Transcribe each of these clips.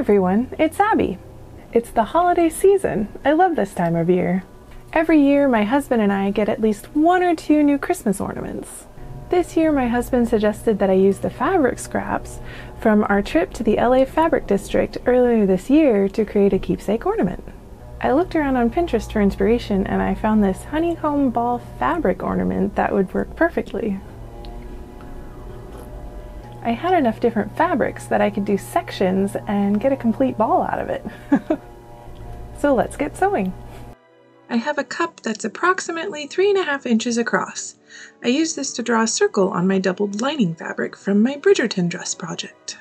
everyone, it's Abby. It's the holiday season. I love this time of year. Every year, my husband and I get at least 1 or 2 new Christmas ornaments. This year, my husband suggested that I use the fabric scraps from our trip to the LA Fabric District earlier this year to create a keepsake ornament. I looked around on Pinterest for inspiration and I found this honeycomb ball fabric ornament that would work perfectly. I had enough different fabrics that I could do sections and get a complete ball out of it. So let's get sewing. I have a cup that's approximately 3.5 inches across. I use this to draw a circle on my doubled lining fabric from my Bridgerton dress project.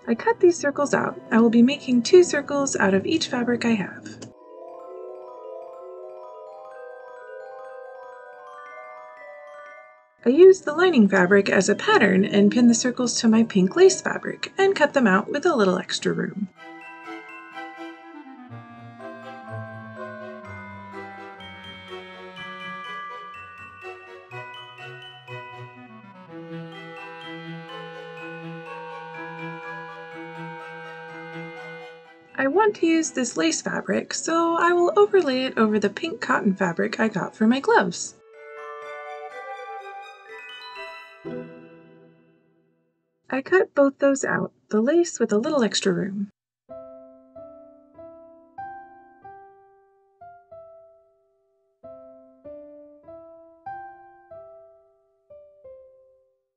I cut these circles out. I will be making 2 circles out of each fabric I have. I used the lining fabric as a pattern and pinned the circles to my pink lace fabric and cut them out with a little extra room. I want to use this lace fabric, so I will overlay it over the pink cotton fabric I got for my gloves. I cut both those out, the lace with a little extra room.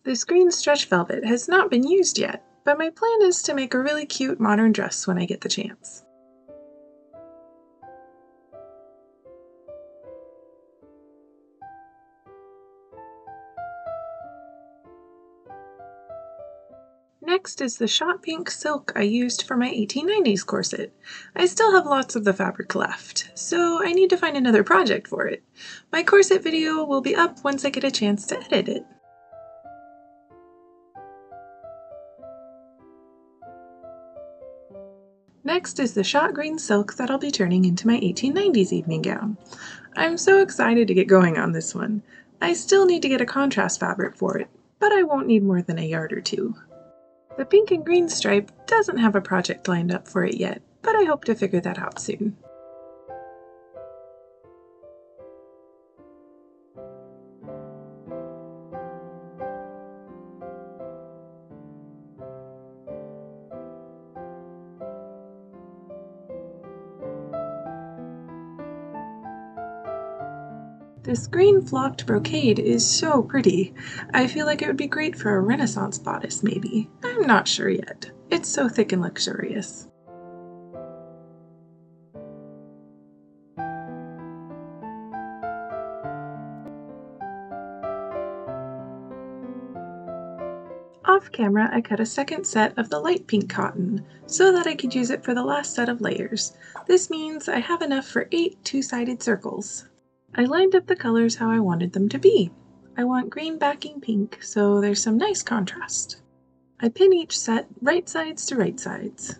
This green stretch velvet has not been used yet, but my plan is to make a really cute modern dress when I get the chance. Next is the shot pink silk I used for my 1890s corset. I still have lots of the fabric left, so I need to find another project for it. My corset video will be up once I get a chance to edit it. Next is the shot green silk that I'll be turning into my 1890s evening gown. I'm so excited to get going on this one. I still need to get a contrast fabric for it, but I won't need more than a yard or 2. The pink and green stripe doesn't have a project lined up for it yet, but I hope to figure that out soon. This green flocked brocade is so pretty. I feel like it would be great for a Renaissance bodice, maybe. I'm not sure yet. It's so thick and luxurious. Off camera, I cut a second set of the light pink cotton so that I could use it for the last set of layers. This means I have enough for 8 two-sided circles. I lined up the colors how I wanted them to be. I want green backing pink, so there's some nice contrast. I pin each set right sides to right sides.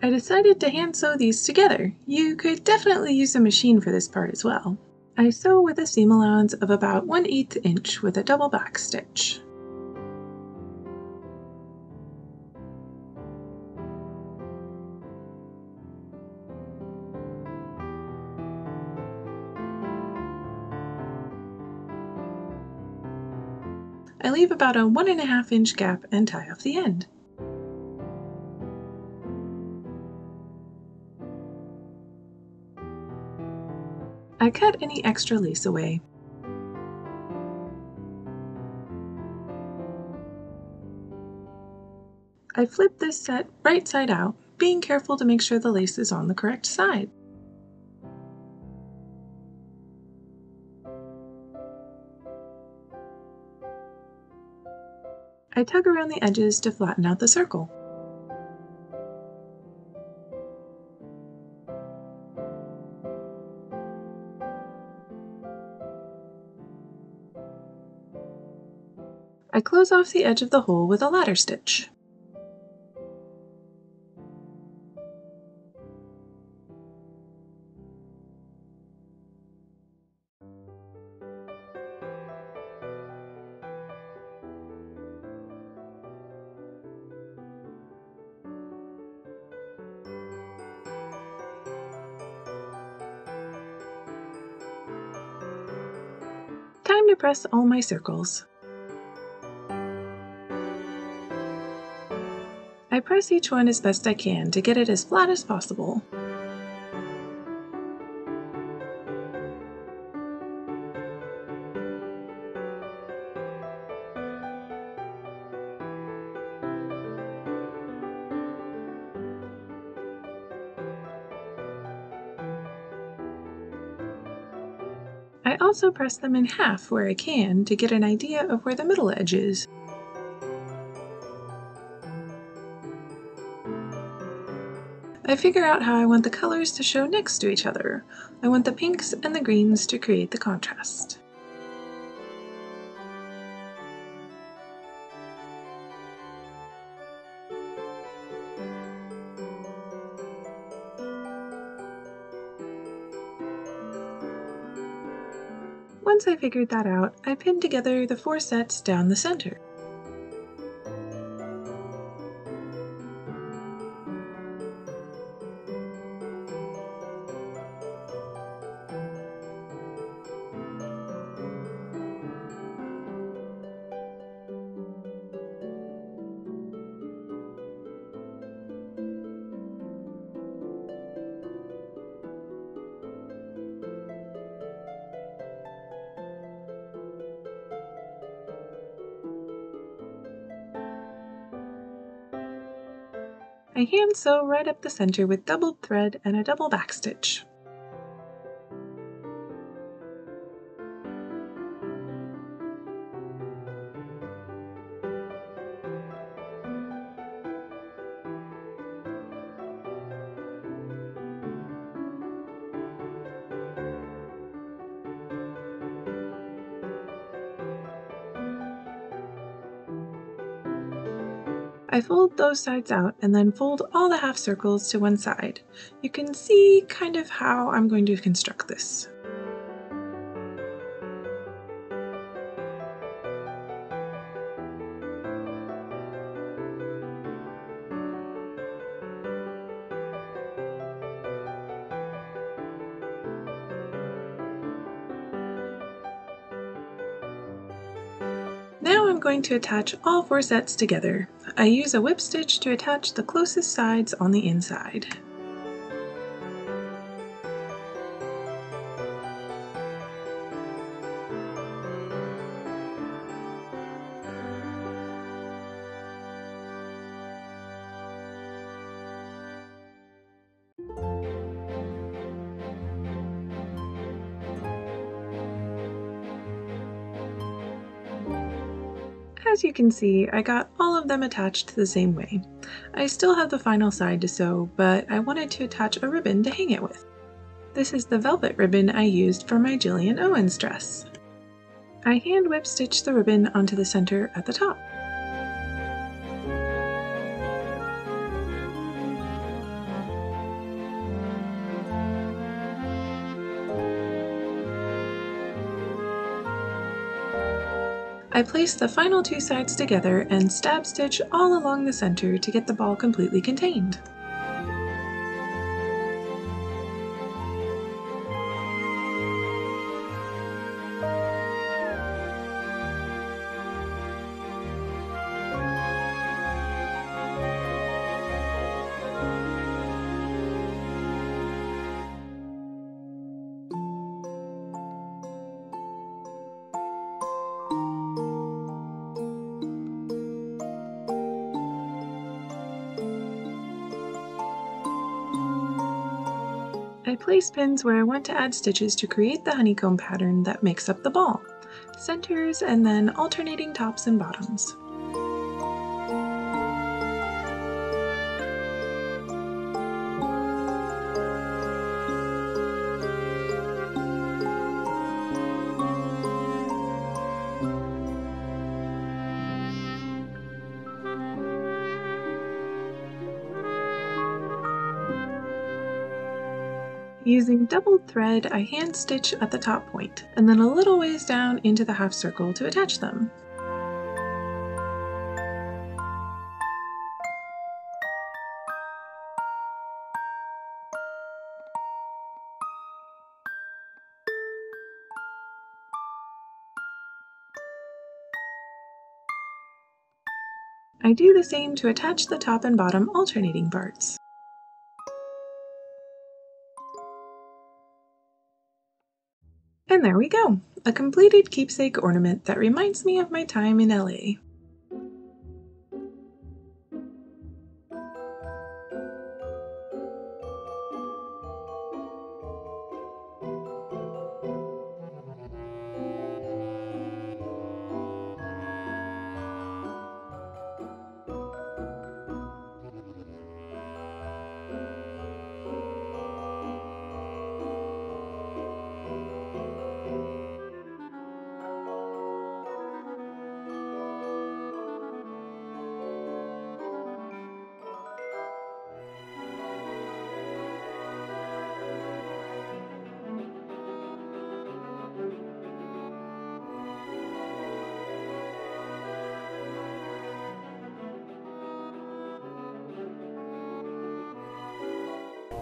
I decided to hand sew these together. You could definitely use a machine for this part as well. I sew with a seam allowance of about 1/8 inch with a double back stitch. I leave about a 1.5 inch gap and tie off the end. I cut any extra lace away. I flip this set right side out, being careful to make sure the lace is on the correct side. I tug around the edges to flatten out the circle. I close off the edge of the hole with a ladder stitch. Time to press all my circles. I press each one as best I can to get it as flat as possible. I also press them in half where I can to get an idea of where the middle edge is. I figure out how I want the colors to show next to each other. I want the pinks and the greens to create the contrast. Once I figured that out, I pinned together the 4 sets down the center. I hand sew right up the center with doubled thread and a double backstitch. I fold those sides out and then fold all the half circles to one side. You can see kind of how I'm going to construct this. Now I'm going to attach all 4 sets together. I use a whip stitch to attach the closest sides on the inside. As you can see, I got all of them attached the same way. I still have the final side to sew, but I wanted to attach a ribbon to hang it with. This is the velvet ribbon I used for my Jillian Owens dress. I hand whip stitch the ribbon onto the center at the top. I place the final 2 sides together and stab stitch all along the center to get the ball completely contained. I place pins where I want to add stitches to create the honeycomb pattern that makes up the ball, centers and then alternating tops and bottoms. Using doubled thread, I hand stitch at the top point, and then a little ways down into the half circle to attach them. I do the same to attach the top and bottom alternating parts. And there we go! A completed keepsake ornament that reminds me of my time in LA.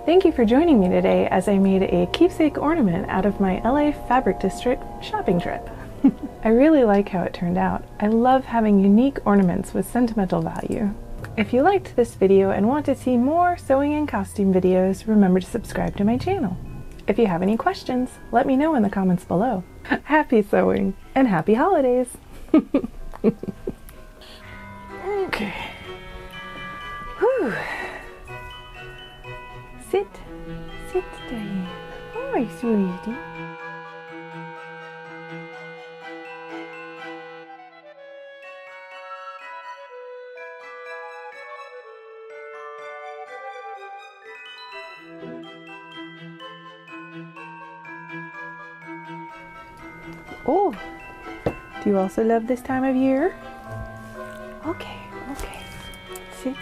Thank you for joining me today as I made a keepsake ornament out of my LA Fabric District shopping trip. I really like how it turned out. I love having unique ornaments with sentimental value. If you liked this video and want to see more sewing and costume videos, remember to subscribe to my channel. If you have any questions, let me know in the comments below. Happy sewing and happy holidays! Okay. Whew. Sit, Diane. Hi, sweetie. Oh, do you also love this time of year? Okay. Sit.